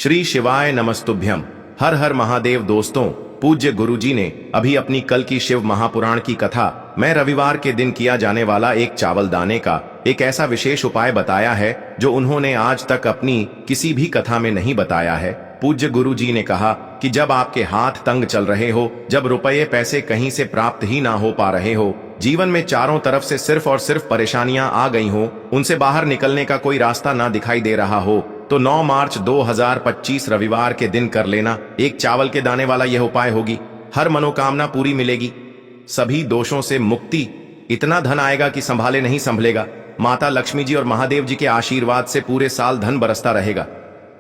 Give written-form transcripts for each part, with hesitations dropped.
श्री शिवाय नमस्तुभ्यम। हर हर महादेव। दोस्तों, पूज्य गुरुजी ने अभी अपनी कल की शिव महापुराण की कथा में रविवार के दिन किया जाने वाला एक चावल दाने का एक ऐसा विशेष उपाय बताया है जो उन्होंने आज तक अपनी किसी भी कथा में नहीं बताया है। पूज्य गुरुजी ने कहा कि जब आपके हाथ तंग चल रहे हो, जब रुपये पैसे कहीं से प्राप्त ही ना हो पा रहे हो, जीवन में चारों तरफ से सिर्फ और सिर्फ परेशानियां आ गई हो, उनसे बाहर निकलने का कोई रास्ता ना दिखाई दे रहा हो, तो 9 मार्च 2025 रविवार के दिन कर लेना एक चावल के दाने वाला यह उपाय होगी। हर मनोकामना पूरी मिलेगी, सभी दोषों से मुक्ति, इतना धन आएगा कि संभाले नहीं संभलेगा। माता लक्ष्मी जी और महादेव जी के आशीर्वाद से पूरे साल धन बरसता रहेगा।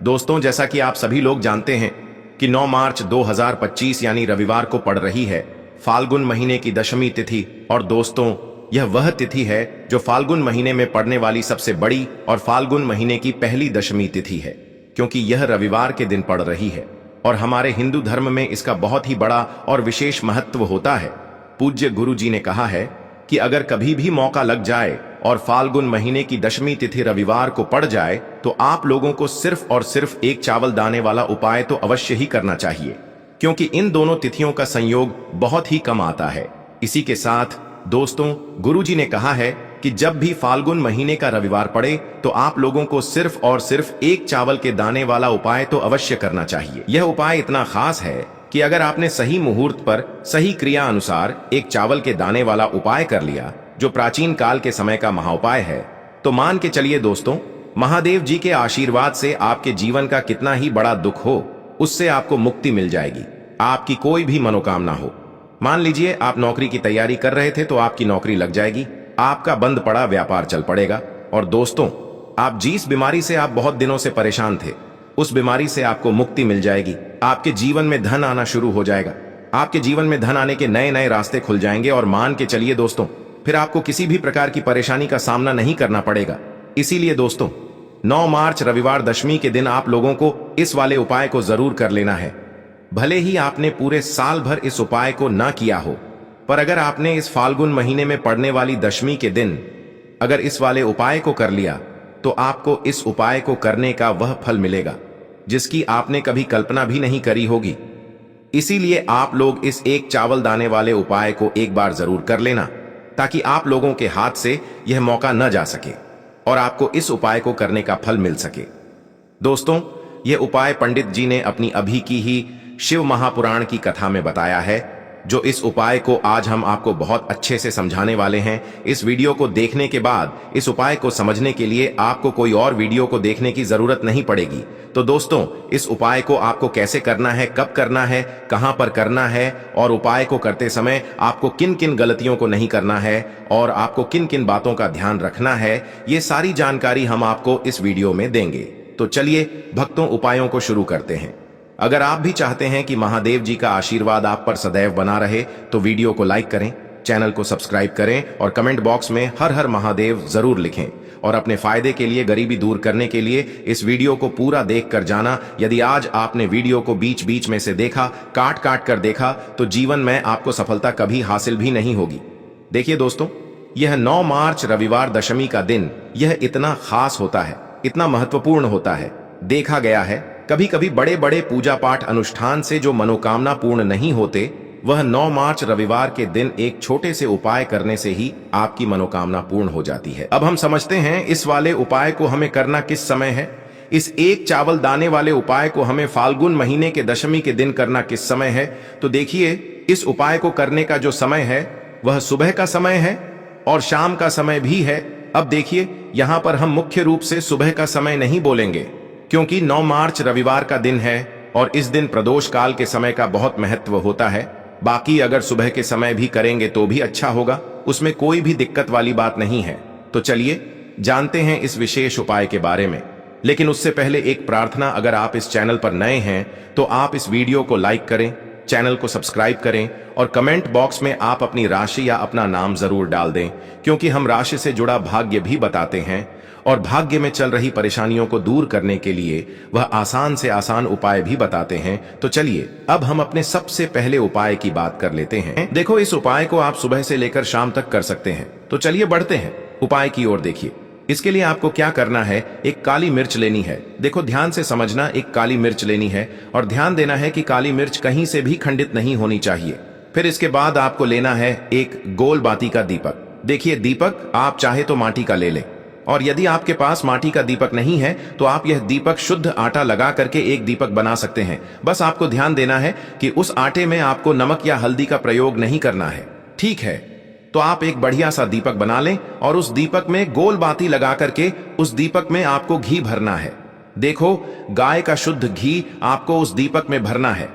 दोस्तों, जैसा कि आप सभी लोग जानते हैं कि 9 मार्च 2025 यानी रविवार को पड़ रही है फाल्गुन महीने की दशमी तिथि। और दोस्तों, यह वह तिथि है जो फाल्गुन महीने में पड़ने वाली सबसे बड़ी और फाल्गुन महीने की पहली दशमी तिथि है, क्योंकि यह रविवार के दिन पड़ रही है और हमारे हिंदू धर्म में इसका बहुत ही बड़ा और विशेष महत्व होता है। पूज्य गुरु जी ने कहा है कि अगर कभी भी मौका लग जाए और फाल्गुन महीने की दशमी तिथि रविवार को पड़ जाए तो आप लोगों को सिर्फ और सिर्फ एक चावल दाने वाला उपाय तो अवश्य ही करना चाहिए, क्योंकि इन दोनों तिथियों का संयोग बहुत ही कम आता है। इसी के साथ दोस्तों, गुरुजी ने कहा है कि जब भी फाल्गुन महीने का रविवार पड़े तो आप लोगों को सिर्फ और सिर्फ एक चावल के दाने वाला उपाय तो अवश्य करना चाहिए। यह उपाय इतना खास है कि अगर आपने सही मुहूर्त पर सही क्रिया अनुसार एक चावल के दाने वाला उपाय कर लिया, जो प्राचीन काल के समय का महाउपाय है, तो मान के चलिए दोस्तों, महादेव जी के आशीर्वाद से आपके जीवन का कितना ही बड़ा दुख हो, उससे आपको मुक्ति मिल जाएगी। आपकी कोई भी मनोकामना हो, मान लीजिए आप नौकरी की तैयारी कर रहे थे तो आपकी नौकरी लग जाएगी, आपका बंद पड़ा व्यापार चल पड़ेगा। और दोस्तों, आप जिस बीमारी से आप बहुत दिनों से परेशान थे, उस बीमारी से आपको मुक्ति मिल जाएगी। आपके जीवन में धन आना शुरू हो जाएगा, आपके जीवन में धन आने के नए नए रास्ते खुल जाएंगे और मान के चलिए दोस्तों, फिर आपको किसी भी प्रकार की परेशानी का सामना नहीं करना पड़ेगा। इसीलिए दोस्तों, 9 मार्च रविवार दशमी के दिन आप लोगों को इस वाले उपाय को जरूर कर लेना है। भले ही आपने पूरे साल भर इस उपाय को ना किया हो, पर अगर आपने इस फाल्गुन महीने में पड़ने वाली दशमी के दिन अगर इस वाले उपाय को कर लिया तो आपको इस उपाय को करने का वह फल मिलेगा जिसकी आपने कभी कल्पना भी नहीं करी होगी। इसीलिए आप लोग इस एक चावल दाने वाले उपाय को एक बार जरूर कर लेना, ताकि आप लोगों के हाथ से यह मौका न जा सके और आपको इस उपाय को करने का फल मिल सके। दोस्तों, यह उपाय पंडित जी ने अपनी अभी की ही शिव महापुराण की कथा में बताया है, जो इस उपाय को आज हम आपको बहुत अच्छे से समझाने वाले हैं। इस वीडियो को देखने के बाद इस उपाय को समझने के लिए आपको कोई और वीडियो को देखने की जरूरत नहीं पड़ेगी। तो दोस्तों, इस उपाय को आपको कैसे करना है, कब करना है, कहां पर करना है और उपाय को करते समय आपको किन किन गलतियों को नहीं करना है और आपको किन किन बातों का ध्यान रखना है, ये सारी जानकारी हम आपको इस वीडियो में देंगे। तो चलिए भक्तों, उपायों को शुरू करते हैं। अगर आप भी चाहते हैं कि महादेव जी का आशीर्वाद आप पर सदैव बना रहे तो वीडियो को लाइक करें, चैनल को सब्सक्राइब करें और कमेंट बॉक्स में हर हर महादेव जरूर लिखें। और अपने फायदे के लिए, गरीबी दूर करने के लिए इस वीडियो को पूरा देख कर जाना। यदि आज आपने वीडियो को बीच बीच में से देखा, काट काट कर देखा, तो जीवन में आपको सफलता कभी हासिल भी नहीं होगी। देखिए दोस्तों, यह 9 मार्च रविवार दशमी का दिन यह इतना खास होता है, इतना महत्वपूर्ण होता है। देखा गया है कभी कभी बड़े बड़े पूजा पाठ अनुष्ठान से जो मनोकामना पूर्ण नहीं होते, वह 9 मार्च रविवार के दिन एक छोटे से उपाय करने से ही आपकी मनोकामना पूर्ण हो जाती है। अब हम समझते हैं इस वाले उपाय को हमें करना किस समय है। इस एक चावल दाने वाले उपाय को हमें फाल्गुन महीने के दशमी के दिन करना किस समय है। तो देखिए, इस उपाय को करने का जो समय है वह सुबह का समय है और शाम का समय भी है। अब देखिए, यहां पर हम मुख्य रूप से सुबह का समय नहीं बोलेंगे, क्योंकि 9 मार्च रविवार का दिन है और इस दिन प्रदोष काल के समय का बहुत महत्व होता है। बाकी अगर सुबह के समय भी करेंगे तो भी अच्छा होगा, उसमें कोई भी दिक्कत वाली बात नहीं है। तो चलिए जानते हैं इस विशेष उपाय के बारे में। लेकिन उससे पहले एक प्रार्थना, अगर आप इस चैनल पर नए हैं तो आप इस वीडियो को लाइक करें, चैनल को सब्सक्राइब करें और कमेंट बॉक्स में आप अपनी राशि या अपना नाम जरूर डाल दें, क्योंकि हम राशि से जुड़ा भाग्य भी बताते हैं और भाग्य में चल रही परेशानियों को दूर करने के लिए वह आसान से आसान उपाय भी बताते हैं। तो चलिए अब हम अपने सबसे पहले उपाय की बात कर लेते हैं। देखो, इस उपाय को आप सुबह से लेकर शाम तक कर सकते हैं। तो चलिए बढ़ते हैं उपाय की ओर। देखिए, इसके लिए आपको क्या करना है, एक काली मिर्च लेनी है। देखो ध्यान से समझना, एक काली मिर्च लेनी है और ध्यान देना है कि काली मिर्च कहीं से भी खंडित नहीं होनी चाहिए। फिर इसके बाद आपको लेना है एक गोल बाती का दीपक। देखिए दीपक आप चाहे तो माटी का ले लें, और यदि आपके पास माटी का दीपक नहीं है तो आप यह दीपक शुद्ध आटा लगा करके एक दीपक बना सकते हैं। बस आपको ध्यान देना है कि उस आटे में आपको नमक या हल्दी का प्रयोग नहीं करना है, ठीक है। तो आप एक बढ़िया सा दीपक बना लें और उस दीपक में गोल बाती लगा करके उस दीपक में आपको घी भरना है। देखो गाय का शुद्ध घी आपको उस दीपक में भरना है।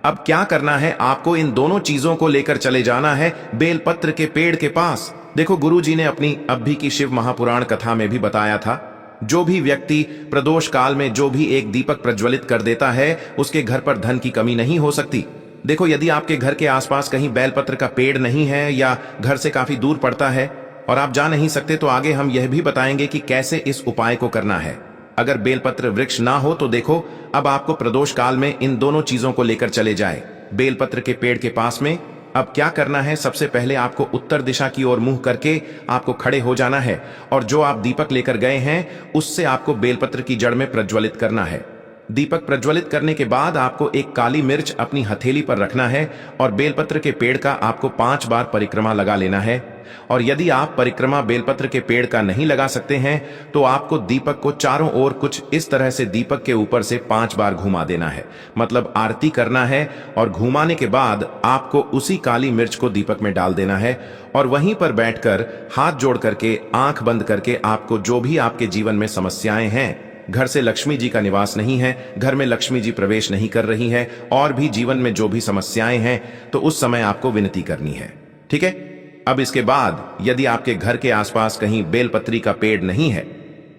अब क्या करना है, आपको इन दोनों चीजों को लेकर चले जाना है बेलपत्र के पेड़ के पास। देखो गुरुजी ने अपनी अभी की शिव महापुराण कथा में भी बताया था, जो भी व्यक्ति प्रदोष काल में जो भी एक दीपक प्रज्वलित कर देता है उसके घर पर धन की कमी नहीं हो सकती। देखो यदि आपके घर के आसपास कहीं बेलपत्र का पेड़ नहीं है या घर से काफी दूर पड़ता है और आप जा नहीं सकते, तो आगे हम यह भी बताएंगे कि कैसे इस उपाय को करना है। अगर बेलपत्र वृक्ष ना हो तो देखो अब आपको प्रदोष काल में इन दोनों चीजों को लेकर चले जाए बेलपत्र के पेड़ के पास में। अब क्या करना है, सबसे पहले आपको उत्तर दिशा की ओर मुंह करके आपको खड़े हो जाना है और जो आप दीपक लेकर गए हैं उससे आपको बेलपत्र की जड़ में प्रज्वलित करना है। दीपक प्रज्वलित करने के बाद आपको एक काली मिर्च अपनी हथेली पर रखना है और बेलपत्र के पेड़ का आपको 5 बार परिक्रमा लगा लेना है। और यदि आप परिक्रमा बेलपत्र के पेड़ का नहीं लगा सकते हैं तो आपको दीपक को चारों ओर कुछ इस तरह से दीपक के ऊपर से 5 बार घुमा देना है, मतलब आरती करना है। और घुमाने के बाद आपको उसी काली मिर्च को दीपक में डाल देना है और वहीं पर बैठकर हाथ जोड़ करके आंख बंद करके आपको जो भी आपके जीवन में समस्याएं हैं, घर से लक्ष्मी जी का निवास नहीं है, घर में लक्ष्मी जी प्रवेश नहीं कर रही है, और भी जीवन में जो भी समस्याएं हैं, तो उस समय आपको विनती करनी है, ठीक है। अब इसके बाद यदि आपके घर के आसपास कहीं बेलपत्री का पेड़ नहीं है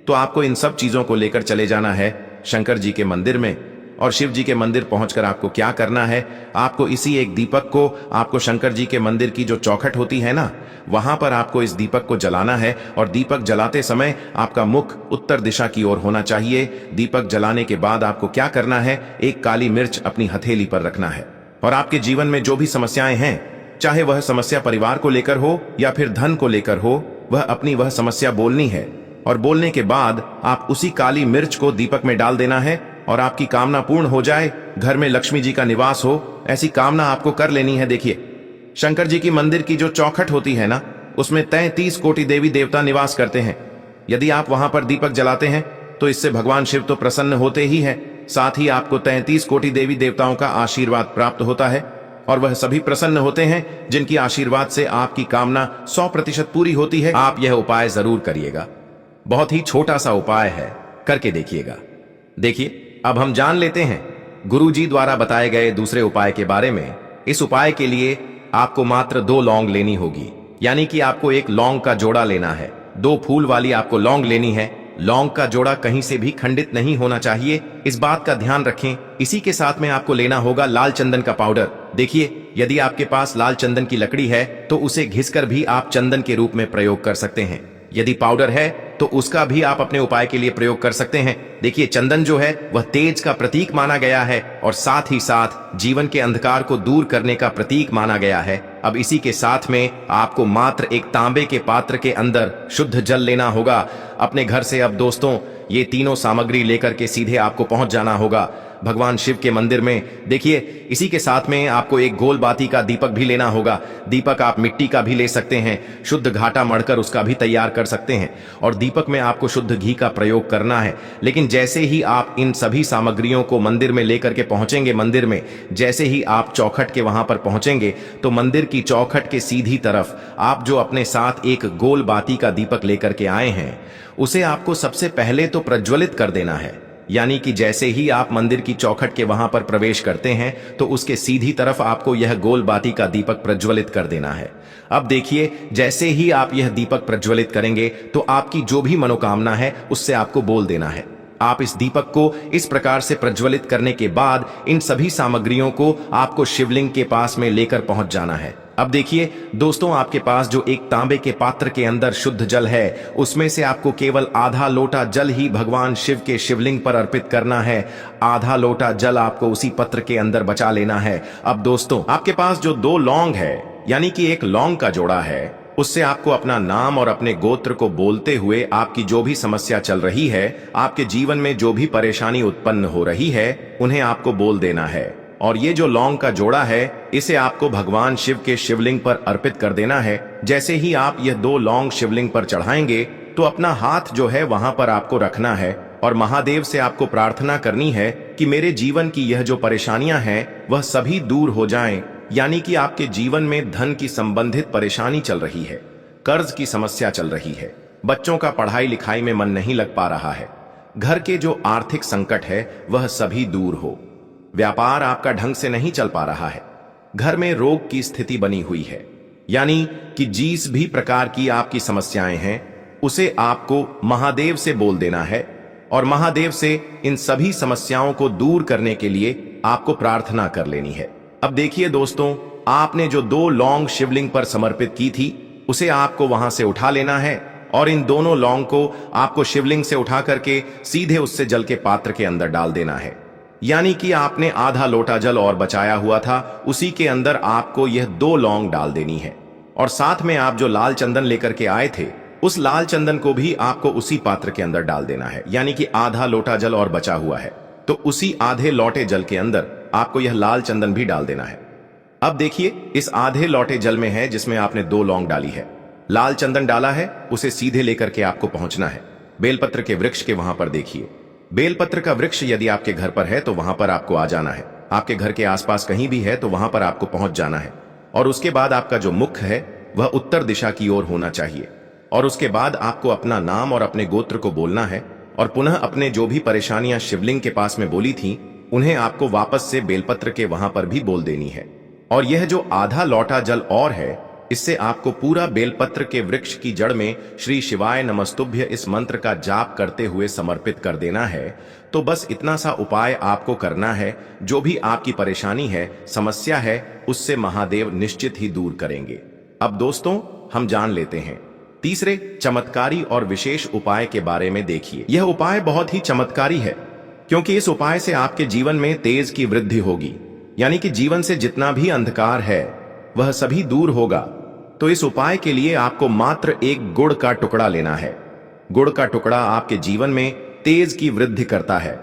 तो आपको इन सब चीजों को लेकर चले जाना है शंकर जी के मंदिर में। और शिव जी के मंदिर पहुंचकर आपको क्या करना है, आपको इसी एक दीपक को आपको शंकर जी के मंदिर की जो चौखट होती है ना, वहां पर आपको इस दीपक को जलाना है। और दीपक जलाते समय आपका मुख उत्तर दिशा की ओर होना चाहिए। दीपक जलाने के बाद आपको क्या करना है, एक काली मिर्च अपनी हथेली पर रखना है और आपके जीवन में जो भी समस्याएं हैं, चाहे वह समस्या परिवार को लेकर हो या फिर धन को लेकर हो, वह समस्या बोलनी है। और बोलने के बाद आप उसी काली मिर्च को दीपक में डाल देना है और आपकी कामना पूर्ण हो जाए, घर में लक्ष्मी जी का निवास हो, ऐसी कामना आपको कर लेनी है। देखिए शंकर जी की मंदिर की जो चौखट होती है ना, उसमें 33 कोटि देवी देवता निवास करते हैं। यदि आप वहां पर दीपक जलाते हैं तो इससे भगवान शिव तो प्रसन्न होते ही हैं, साथ ही आपको 33 कोटि देवी देवताओं का आशीर्वाद प्राप्त होता है। और वह सभी प्रसन्न होते हैं जिनकी आशीर्वाद से आपकी कामना 100% पूरी होती है। आप यह उपाय जरूर करिएगा, बहुत ही छोटा सा उपाय है, करके देखिएगा। देखिए अब हम जान लेते हैं गुरुजी द्वारा बताए गए दूसरे उपाय के बारे में। इस उपाय के लिए आपको मात्र 2 लौंग लेनी होगी, यानी कि आपको एक लौंग का जोड़ा लेना है। 2 फूल वाली आपको लौंग लेनी है। लौंग का जोड़ा कहीं से भी खंडित नहीं होना चाहिए, इस बात का ध्यान रखें। इसी के साथ में आपको लेना होगा लाल चंदन का पाउडर। देखिए यदि आपके पास लाल चंदन की लकड़ी है तो उसे घिसकर भी आप चंदन के रूप में प्रयोग कर सकते हैं। यदि पाउडर है तो उसका भी आप अपने उपाय के लिए प्रयोग कर सकते हैं। देखिए चंदन जो है वह तेज का प्रतीक माना गया है और साथ ही साथ जीवन के अंधकार को दूर करने का प्रतीक माना गया है। अब इसी के साथ में आपको मात्र एक तांबे के पात्र के अंदर शुद्ध जल लेना होगा अपने घर से। अब दोस्तों ये तीनों सामग्री लेकर के सीधे आपको पहुंच जाना होगा भगवान शिव के मंदिर में। देखिए इसी के साथ में आपको एक गोल बाती का दीपक भी लेना होगा। दीपक आप मिट्टी का भी ले सकते हैं, शुद्ध घाटा मढ़कर उसका भी तैयार कर सकते हैं। और दीपक में आपको शुद्ध घी का प्रयोग करना है। लेकिन जैसे ही आप इन सभी सामग्रियों को मंदिर में लेकर के पहुंचेंगे, मंदिर में जैसे ही आप चौखट के वहां पर पहुंचेंगे तो मंदिर की चौखट के सीधी तरफ आप जो अपने साथ एक गोल बाती का दीपक लेकर के आए हैं उसे आपको सबसे पहले तो प्रज्वलित कर देना है। यानी कि जैसे ही आप मंदिर की चौखट के वहां पर प्रवेश करते हैं तो उसके सीधी तरफ आपको यह गोल बाती का दीपक प्रज्वलित कर देना है। अब देखिए जैसे ही आप यह दीपक प्रज्वलित करेंगे तो आपकी जो भी मनोकामना है उससे आपको बोल देना है। आप इस दीपक को इस प्रकार से प्रज्वलित करने के बाद इन सभी सामग्रियों को आपको शिवलिंग के पास में लेकर पहुंच जाना है। अब देखिए दोस्तों, आपके पास जो एक तांबे के पात्र के अंदर शुद्ध जल है उसमें से आपको केवल आधा लोटा जल ही भगवान शिव के शिवलिंग पर अर्पित करना है। आधा लोटा जल आपको उसी पत्र के अंदर बचा लेना है। अब दोस्तों आपके पास जो 2 लौंग है यानी कि एक लौंग का जोड़ा है उससे आपको अपना नाम और अपने गोत्र को बोलते हुए आपकी जो भी समस्या चल रही है, आपके जीवन में जो भी परेशानी उत्पन्न हो रही है, उन्हें आपको बोल देना है। और ये जो लौंग का जोड़ा है, इसे आपको भगवान शिव के शिवलिंग पर अर्पित कर देना है। जैसे ही आप यह 2 लौंग शिवलिंग पर चढ़ाएंगे तो अपना हाथ जो है वहां पर आपको रखना है और महादेव से आपको प्रार्थना करनी है कि मेरे जीवन की यह जो परेशानियां हैं वह सभी दूर हो जाएं। यानी कि आपके जीवन में धन की संबंधित परेशानी चल रही है, कर्ज की समस्या चल रही है, बच्चों का पढ़ाई लिखाई में मन नहीं लग पा रहा है, घर के जो आर्थिक संकट है वह सभी दूर हो, व्यापार आपका ढंग से नहीं चल पा रहा है, घर में रोग की स्थिति बनी हुई है, यानी कि जिस भी प्रकार की आपकी समस्याएं हैं उसे आपको महादेव से बोल देना है और महादेव से इन सभी समस्याओं को दूर करने के लिए आपको प्रार्थना कर लेनी है। अब देखिए दोस्तों, आपने जो 2 लौंग शिवलिंग पर समर्पित की थी उसे आपको वहां से उठा लेना है और इन दोनों लौंग को आपको शिवलिंग से उठा करके सीधे उससे जल के पात्र के अंदर डाल देना है। यानी कि आपने आधा लोटा जल और बचाया हुआ था, उसी के अंदर आपको यह 2 लौंग डाल देनी है और साथ में आप जो लाल चंदन लेकर के आए थे उस लाल चंदन को भी आपको उसी पात्र के अंदर डाल देना है। यानी कि आधा लोटा जल और बचा हुआ है तो उसी आधे लोटे जल के अंदर आपको यह लाल चंदन भी डाल देना है। अब देखिए, इस आधे लोटे जल में है जिसमें आपने 2 लौंग डाली है, लाल चंदन डाला है, उसे सीधे लेकर के आपको पहुंचना है बेलपत्र के वृक्ष के वहां पर। देखिए, बेलपत्र का वृक्ष यदि आपके घर पर है तो वहां पर आपको आ जाना है, आपके घर के आसपास कहीं भी है तो वहां पर आपको पहुंच जाना है और उसके बाद आपका जो मुख है वह उत्तर दिशा की ओर होना चाहिए और उसके बाद आपको अपना नाम और अपने गोत्र को बोलना है और पुनः अपने जो भी परेशानियां शिवलिंग के पास में बोली थी उन्हें आपको वापस से बेलपत्र के वहां पर भी बोल देनी है। और यह जो आधा लौटा जल और है, इससे आपको पूरा बेलपत्र के वृक्ष की जड़ में श्री शिवाय नमस्तुभ्य इस मंत्र का जाप करते हुए समर्पित कर देना है। तो बस इतना सा उपाय आपको करना है, जो भी आपकी परेशानी है, समस्या है, उससे महादेव निश्चित ही दूर करेंगे। अब दोस्तों, हम जान लेते हैं तीसरे चमत्कारी और विशेष उपाय के बारे में। देखिए, यह उपाय बहुत ही चमत्कारी है क्योंकि इस उपाय से आपके जीवन में तेज की वृद्धि होगी, यानी कि जीवन से जितना भी अंधकार है वह सभी दूर होगा। तो इस उपाय के लिए आपको मात्र एक गुड़ का टुकड़ा लेना है। गुड़ का टुकड़ा आपके जीवन में तेज की वृद्धि करता है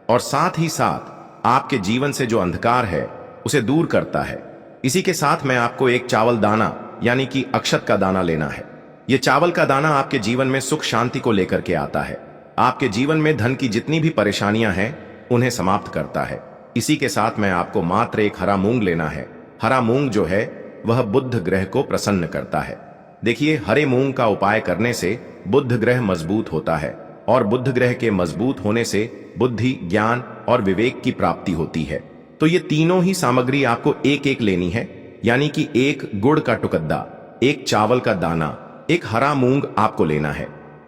और साथ ही साथ आपके जीवन से जो अंधकार है उसे दूर करता है। इसी के साथ में आपको एक चावल दाना यानी कि अक्षत का दाना लेना है। यह चावल का दाना आपके जीवन में सुख शांति को लेकर के आता है, आपके जीवन में धन की जितनी भी परेशानियां हैं उन्हें समाप्त करता है। इसी के साथ में आपको मात्र एक हरा मूंग लेना है। हरा मूंग जो है वह बुध ग्रह को प्रसन्न करता है। देखिए, हरे मूंग का उपाय करने से बुध ग्रह मजबूत होता है और बुध ग्रह के मजबूत होने से बुद्धि, ज्ञान और विवेक की प्राप्ति होती है। तो ये तीनों ही सामग्री आपको एक एक लेनी है, यानी कि एक गुड़ का टुकड़ा, एक चावल का दाना, एक हरा मूंग आपको लेना है।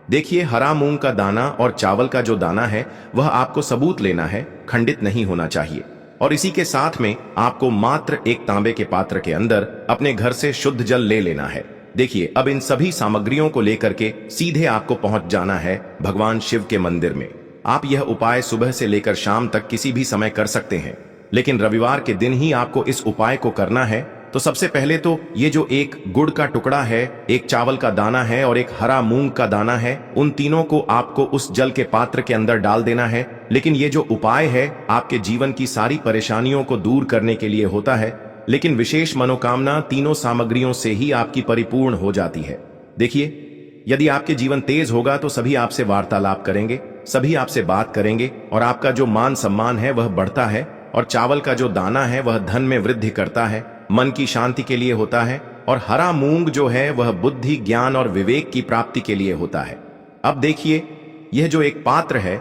देखिए, हरा मूंग का दाना और चावल का जो दाना है वह आपको सबूत लेना है, खंडित नहीं होना चाहिए। और इसी के साथ में आपको मात्र एक तांबे के पात्र के अंदर अपने घर से शुद्ध जल ले लेना है। देखिए, अब इन सभी सामग्रियों को लेकर के सीधे आपको पहुंच जाना है भगवान शिव के मंदिर में। आप यह उपाय सुबह से लेकर शाम तक किसी भी समय कर सकते हैं, लेकिन रविवार के दिन ही आपको इस उपाय को करना है। तो सबसे पहले तो ये जो एक गुड़ का टुकड़ा है, एक चावल का दाना है और एक हरा मूंग का दाना है, उन तीनों को आपको उस जल के पात्र के अंदर डाल देना है। लेकिन ये जो उपाय है आपके जीवन की सारी परेशानियों को दूर करने के लिए होता है, लेकिन विशेष मनोकामना तीनों सामग्रियों से ही आपकी परिपूर्ण हो जाती है। देखिए, यदि आपके जीवन तेज होगा तो सभी आपसे वार्तालाप करेंगे, सभी आपसे बात करेंगे और आपका जो मान सम्मान है वह बढ़ता है। और चावल का जो दाना है वह धन में वृद्धि करता है, मन की शांति के लिए होता है। और हरा मूंग जो है वह बुद्धि, ज्ञान और विवेक की प्राप्ति के लिए होता है। अब देखिए, यह जो एक पात्र है,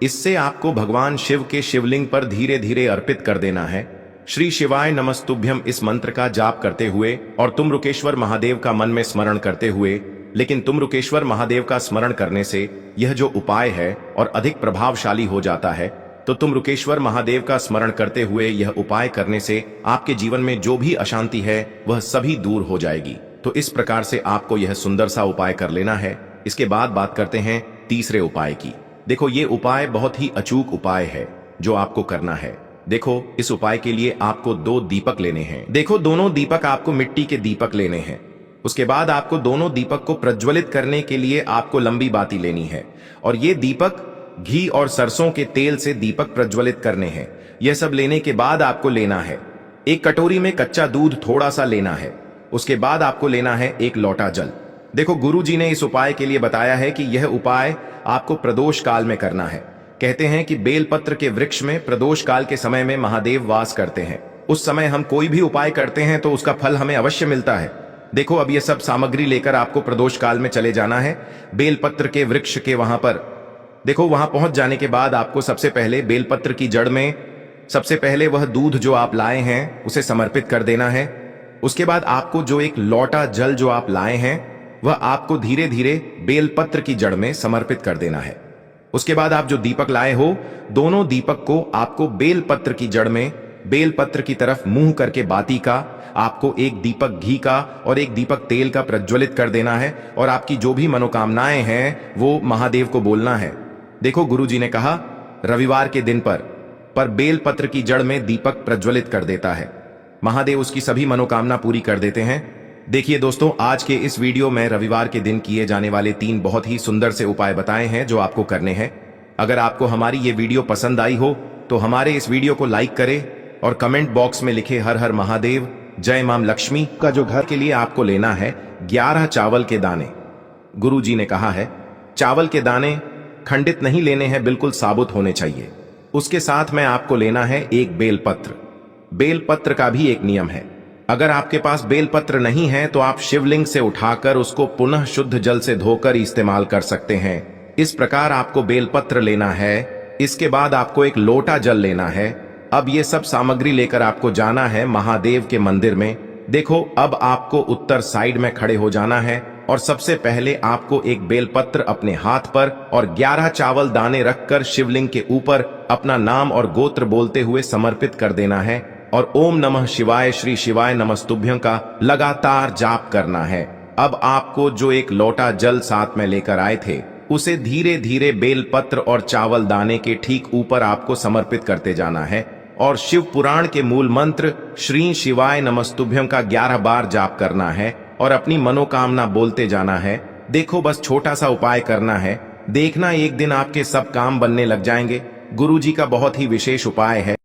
इससे आपको भगवान शिव के शिवलिंग पर धीरे धीरे अर्पित कर देना है। श्री शिवाय नमस्तुभ्यम इस मंत्र का जाप करते हुए और तुम रुकेश्वर महादेव का मन में स्मरण करते हुए। लेकिन तुम रुकेश्वर महादेव का स्मरण करने से यह जो उपाय है और अधिक प्रभावशाली हो जाता है। तो तुम रुकेश्वर महादेव का स्मरण करते हुए यह उपाय करने से आपके जीवन में जो भी अशांति है वह सभी दूर हो जाएगी। तो इस प्रकार से आपको यह सुंदर सा उपाय कर लेना है। इसके बाद बात करते हैं तीसरे उपाय की। देखो, ये उपाय बहुत ही अचूक उपाय है जो आपको करना है। देखो, इस उपाय के लिए आपको 2 दीपक लेने हैं। देखो, दोनों दीपक आपको मिट्टी के दीपक लेने हैं। उसके बाद आपको दोनों दीपक को प्रज्वलित करने के लिए आपको लंबी बाती लेनी है और ये दीपक घी और सरसों के तेल से दीपक प्रज्वलित करने हैं। यह सब लेने के बाद आपको लेना है एक कटोरी में कच्चा दूध थोड़ा सा लेना है। उसके बाद आपको लेना है एक लोटा जल। देखो, गुरु जी ने इस उपाय के लिए बताया है कि यह उपाय आपको प्रदोष काल में करना है। कहते हैं कि बेलपत्र के वृक्ष में प्रदोष काल के समय में महादेव वास करते हैं। उस समय हम कोई भी उपाय करते हैं तो उसका फल हमें अवश्य मिलता है। देखो, अब यह सब सामग्री लेकर आपको प्रदोष काल में चले जाना है बेलपत्र के वृक्ष के वहां पर। देखो, वहां पहुंच जाने के बाद आपको सबसे पहले बेलपत्र की जड़ में सबसे पहले वह दूध जो आप लाए हैं उसे समर्पित कर देना है। उसके बाद आपको जो एक लोटा जल जो आप लाए हैं वह आपको धीरे धीरे बेलपत्र की जड़ में समर्पित कर देना है। उसके बाद आप जो दीपक लाए हो दोनों दीपक को आपको बेलपत्र की जड़ में बेलपत्र की तरफ मुंह करके बाती का आपको एक दीपक घी का और एक दीपक तेल का प्रज्वलित कर देना है और आपकी जो भी मनोकामनाएं हैं वो महादेव को बोलना है। देखो, गुरु जी ने कहा रविवार के दिन पर बेलपत्र की जड़ में दीपक प्रज्वलित कर देता है, महादेव उसकी सभी मनोकामना पूरी कर देते हैं। देखिए दोस्तों, आज के इस वीडियो में रविवार के दिन किए जाने वाले 3 बहुत ही सुंदर से उपाय बताए हैं जो आपको करने हैं। अगर आपको हमारी ये वीडियो पसंद आई हो तो हमारे इस वीडियो को लाइक करें और कमेंट बॉक्स में लिखे हर हर महादेव, जय मां लक्ष्मी। का जो घर के लिए आपको लेना है 11 चावल के दाने। गुरु जी ने कहा है चावल के दाने खंडित नहीं लेने हैं, बिल्कुल साबुत होने चाहिए। उसके साथ में आपको लेना है एक बेलपत्र। बेलपत्र का भी एक नियम है, अगर आपके पास बेलपत्र नहीं है तो आप शिवलिंग से उठाकर उसको पुनः शुद्ध जल से धोकर इस्तेमाल कर सकते हैं। इस प्रकार आपको बेलपत्र लेना है। इसके बाद आपको एक लोटा जल लेना है। अब ये सब सामग्री लेकर आपको जाना है महादेव के मंदिर में। देखो, अब आपको उत्तर साइड में खड़े हो जाना है और सबसे पहले आपको एक बेलपत्र अपने हाथ पर और 11 चावल दाने रखकर शिवलिंग के ऊपर अपना नाम और गोत्र बोलते हुए समर्पित कर देना है और ओम नमः शिवाय श्री शिवाय नमस्तुभ्यं का लगातार जाप करना है। अब आपको जो एक लोटा जल साथ में लेकर आए थे उसे धीरे धीरे बेलपत्र और चावल दाने के ठीक ऊपर आपको समर्पित करते जाना है और शिव पुराण के मूल मंत्र श्री शिवाय नमस्तुभ्यं का 11 बार जाप करना है और अपनी मनोकामना बोलते जाना है। देखो, बस छोटा सा उपाय करना है, देखना एक दिन आपके सब काम बनने लग जाएंगे। गुरु जी का बहुत ही विशेष उपाय है।